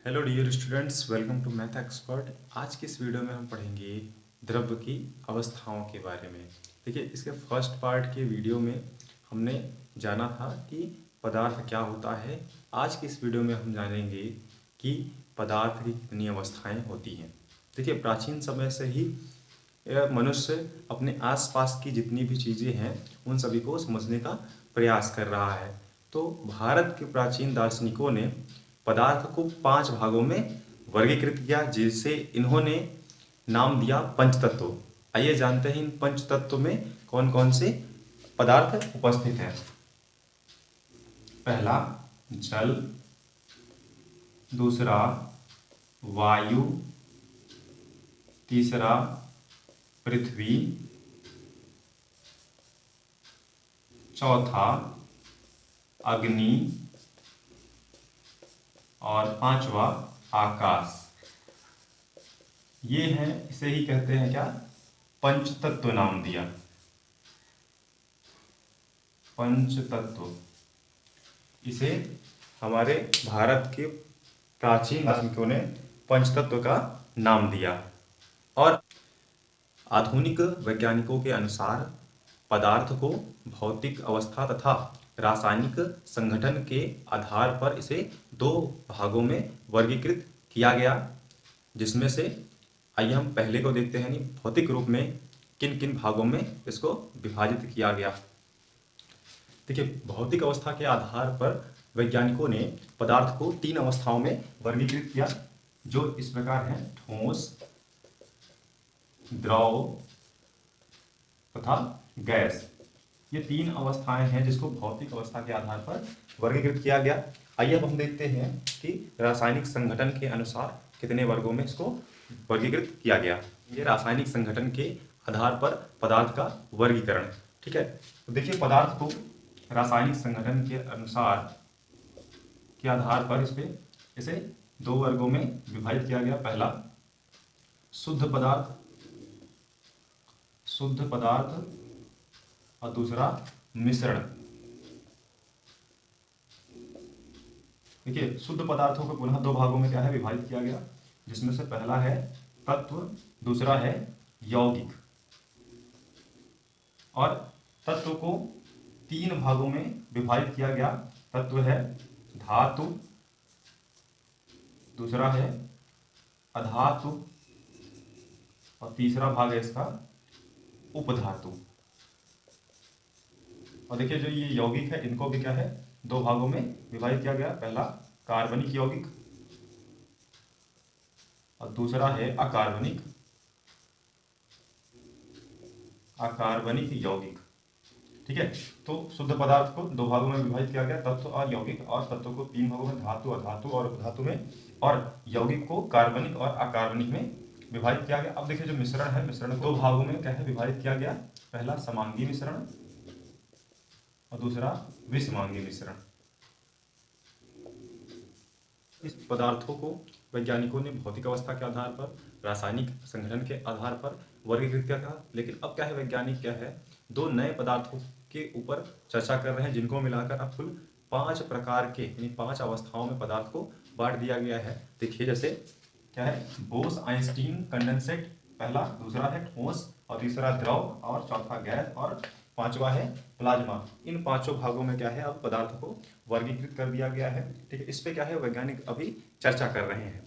Hello dear students, welcome to math expert. आज की इस वीडियो में हम पढ़ेंगे द्रव्य की अवस्थाओं के बारे में। देखिए, इसके फर्स्ट पार्ट के वीडियो में हमने जाना था कि पदार्थ क्या होता है। आज की इस वीडियो में हम जानेंगे कि पदार्थ की कितनी अवस्थाएं होती हैं। देखिए, प्राचीन समय से ही मनुष्य अपने आसपास की जितनी भी चीज़ें हैं उन सभी को समझने का प्रयास कर रहा है। तो भारत के प्राचीन दार्शनिकों ने पदार्थ को 5 भागों में वर्गीकृत किया, जिसे इन्होंने नाम दिया पंचतत्व। आइए जानते हैं इन पंचतत्व में कौन कौन से पदार्थ उपस्थित हैं। पहला जल, दूसरा वायु, तीसरा पृथ्वी, चौथा अग्नि और पांचवा आकाश। ये है, इसे ही कहते हैं क्या, पंचतत्व नाम दिया। पंचतत्व, इसे हमारे भारत के प्राचीन दार्शनिकों ने पंचतत्व का नाम दिया। और आधुनिक वैज्ञानिकों के अनुसार पदार्थ को भौतिक अवस्था तथा रासायनिक संगठन के आधार पर इसे 2 भागों में वर्गीकृत किया गया, जिसमें से आइए हम पहले को देखते हैं। भौतिक रूप में किन किन भागों में इसको विभाजित किया गया। देखिए, भौतिक अवस्था के आधार पर वैज्ञानिकों ने पदार्थ को 3 अवस्थाओं में वर्गीकृत किया, जो इस प्रकार हैं: ठोस, द्रव तथा गैस। ये 3 अवस्थाएं हैं जिसको भौतिक अवस्था के आधार पर वर्गीकृत किया गया। आइए अब हम देखते हैं कि रासायनिक संगठन के अनुसार कितने वर्गों में इसको वर्गीकृत किया गया। ये रासायनिक संगठन के आधार पर पदार्थ का वर्गीकरण। ठीक है, तो देखिए, पदार्थ को रासायनिक संगठन के अनुसार के आधार पर इसे 2 वर्गों में विभाजित किया गया। पहला शुद्ध पदार्थ और दूसरा मिश्रण। देखिए, शुद्ध पदार्थों को पुनः 2 भागों में क्या है, विभाजित किया गया, जिसमें से पहला है तत्व, दूसरा है यौगिक। और तत्व को 3 भागों में विभाजित किया गया। तत्व है धातु, दूसरा है अधातु और तीसरा भाग है इसका उपधातु। और देखिए, जो ये यौगिक है इनको भी क्या है, 2 भागों में विभाजित किया गया। पहला कार्बनिक यौगिक और दूसरा है अकार्बनिक यौगिक। ठीक है, तो शुद्ध पदार्थ को 2 भागों में विभाजित किया गया, तत्व और यौगिक। और तत्व को 3 भागों में, धातु, अधातु और उपधातु में, और यौगिक को कार्बनिक और अकार्बनिक में विभाजित किया गया। अब देखिए, जो मिश्रण है, मिश्रण को 2 भागों में क्या है, विभाजित किया गया। पहला समांगी मिश्रण और दूसरा विषमांगी मिश्रण। इस पदार्थों को वैज्ञानिकों ने भौतिक अवस्था के आधार पर, रासायनिक संगठन के आधार पर वर्गीकृत किया था। लेकिन अब क्या है, वैज्ञानिक क्या है, 2 नए पदार्थों के ऊपर चर्चा कर रहे हैं, जिनको मिलाकर अब कुल 5 प्रकार के, यानी 5 अवस्थाओं में पदार्थ को बांट दिया गया है। देखिए, जैसे क्या है, बोस-आइंस्टीन कंडेंसेट पहला, दूसरा है ठोस और तीसरा द्रव और चौथा गैस और पांचवा है प्लाज्मा। इन 5 भागों में क्या है, अब पदार्थ को वर्गीकृत कर दिया गया है। ठीक है, इस पे क्या है, वैज्ञानिक अभी चर्चा कर रहे हैं।